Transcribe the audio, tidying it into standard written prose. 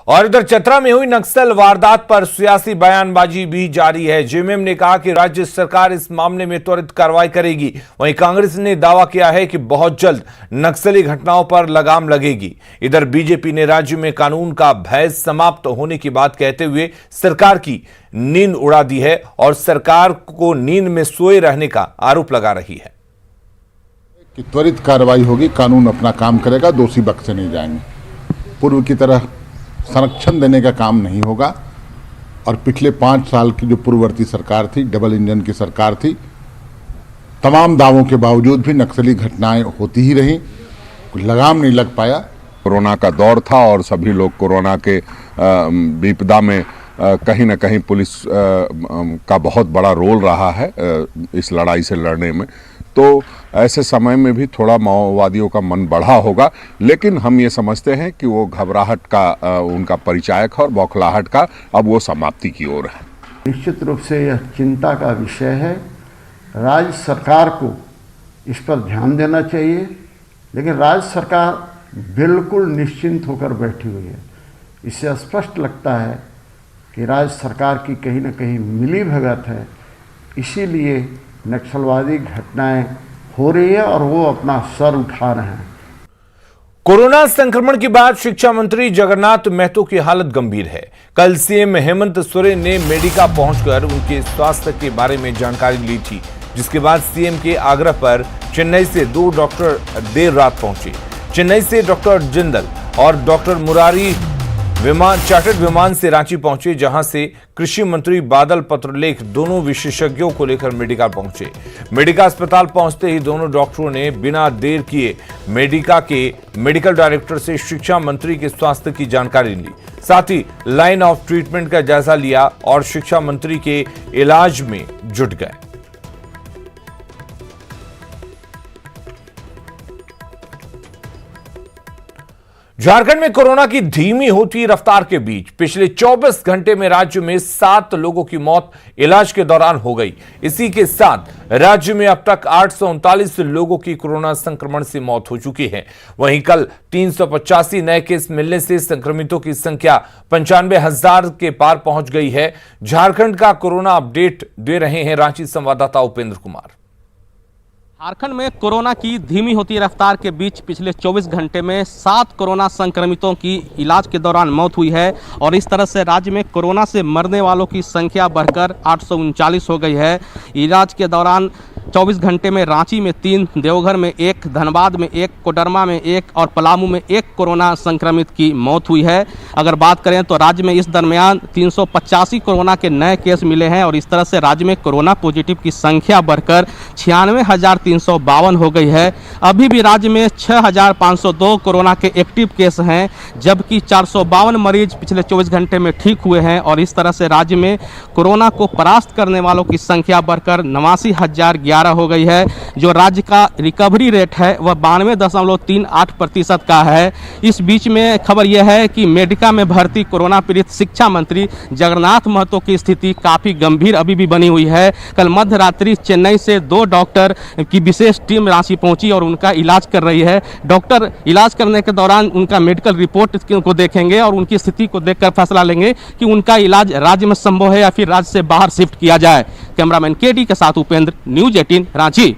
और इधर चतरा में हुई नक्सल वारदात पर सियासी बयानबाजी भी जारी है। जेएमएम ने कहा कि राज्य सरकार इस मामले में त्वरित कार्रवाई करेगी। वहीं कांग्रेस ने दावा किया है कि बहुत जल्द नक्सली घटनाओं पर लगाम लगेगी। इधर बीजेपी ने राज्य में कानून का भय समाप्त होने की बात कहते हुए सरकार की नींद उड़ा दी है और सरकार को नींद में सोए रहने का आरोप लगा रही है कि त्वरित कार्रवाई होगी, कानून अपना काम करेगा, दोषी बख्शे नहीं जाएंगे। पूर्व की तरह संरक्षण देने का काम नहीं होगा। और पिछले 5 साल की जो पूर्ववर्ती सरकार थी, डबल इंजन की सरकार थी, तमाम दावों के बावजूद भी नक्सली घटनाएं होती ही रहीं, लगाम नहीं लग पाया। कोरोना का दौर था और सभी लोग कोरोना के विपदा में कहीं ना कहीं पुलिस का बहुत बड़ा रोल रहा है इस लड़ाई से लड़ने में। तो ऐसे समय में भी थोड़ा माओवादियों का मन बढ़ा होगा, लेकिन हम ये समझते हैं कि वो घबराहट का उनका परिचायक है और बौखलाहट का अब वो समाप्ति की ओर है। निश्चित रूप से यह चिंता का विषय है। राज्य सरकार को इस पर ध्यान देना चाहिए, लेकिन राज्य सरकार बिल्कुल निश्चिंत होकर बैठी हुई है। इससे स्पष्ट लगता है कि राज्य सरकार की कहीं ना कहीं मिलीभगत है, इसीलिए नक्सलवादी घटनाएं हो रही है और वो अपना सर उठा रहे हैं। कोरोना संक्रमण के बाद शिक्षा मंत्री जगन्नाथ महतो की हालत गंभीर है। कल सीएम हेमंत सोरेन ने मेडिका पहुंचकर उनके स्वास्थ्य के बारे में जानकारी ली थी, जिसके बाद सीएम के आग्रह पर चेन्नई से 2 डॉक्टर देर रात पहुंचे। चेन्नई से डॉक्टर जिंदल और डॉक्टर मुरारी चार्टर्ड विमान से रांची पहुंचे, जहां से कृषि मंत्री बादल पत्रलेख दोनों विशेषज्ञों को लेकर मेडिका पहुंचे। मेडिका अस्पताल पहुंचते ही दोनों डॉक्टरों ने बिना देर किए मेडिका के मेडिकल डायरेक्टर से शिक्षा मंत्री के स्वास्थ्य की जानकारी ली, साथ ही लाइन ऑफ ट्रीटमेंट का जायजा लिया और शिक्षा मंत्री के इलाज में जुट गए। झारखंड में कोरोना की धीमी होती रफ्तार के बीच पिछले 24 घंटे में राज्य में 7 लोगों की मौत इलाज के दौरान हो गई। इसी के साथ राज्य में अब तक 839 लोगों की कोरोना संक्रमण से मौत हो चुकी है। वहीं कल 385 नए केस मिलने से संक्रमितों की संख्या 95,000 के पार पहुंच गई है। झारखंड का कोरोना अपडेट दे रहे हैं रांची संवाददाता उपेंद्र कुमार। झारखंड में कोरोना की धीमी होती रफ्तार के बीच पिछले 24 घंटे में 7 कोरोना संक्रमितों की इलाज के दौरान मौत हुई है और इस तरह से राज्य में कोरोना से मरने वालों की संख्या बढ़कर 839 हो गई है। इलाज के दौरान 24 घंटे में रांची में 3, देवघर में 1, धनबाद में 1, कोडरमा में 1 और पलामू में 1 कोरोना संक्रमित की मौत हुई है। अगर बात करें तो राज्य में इस दरमियान 385 कोरोना के नए केस मिले हैं और इस तरह से राज्य में कोरोना पॉजिटिव की संख्या बढ़कर 96,352 हो गई है। अभी भी राज्य में 6,502 कोरोना के एक्टिव केस हैं, जबकि 452 मरीज पिछले 24 घंटे में ठीक हुए हैं और इस तरह से राज्य में कोरोना को परास्त करने वालों की संख्या बढ़कर 89,011 हो गई है। जो राज्य का रिकवरी रेट है वह 92.38% का है। इस बीच में खबर यह है कि मेडिका में भर्ती कोरोना पीड़ित शिक्षा मंत्री जगन्नाथ महतो की स्थिति काफी गंभीर अभी भी बनी हुई है। कल मध्य रात्रि चेन्नई से 2 डॉक्टर की विशेष टीम रांची पहुंची और उनका इलाज कर रही है। डॉक्टर इलाज करने के दौरान उनका मेडिकल रिपोर्ट को देखेंगे और उनकी स्थिति को देखकर फैसला लेंगे कि उनका इलाज राज्य में संभव है या फिर राज्य से बाहर शिफ्ट किया जाए। कैमरामैन केडी के साथ उपेंद्र, न्यूज़ 18 रांची।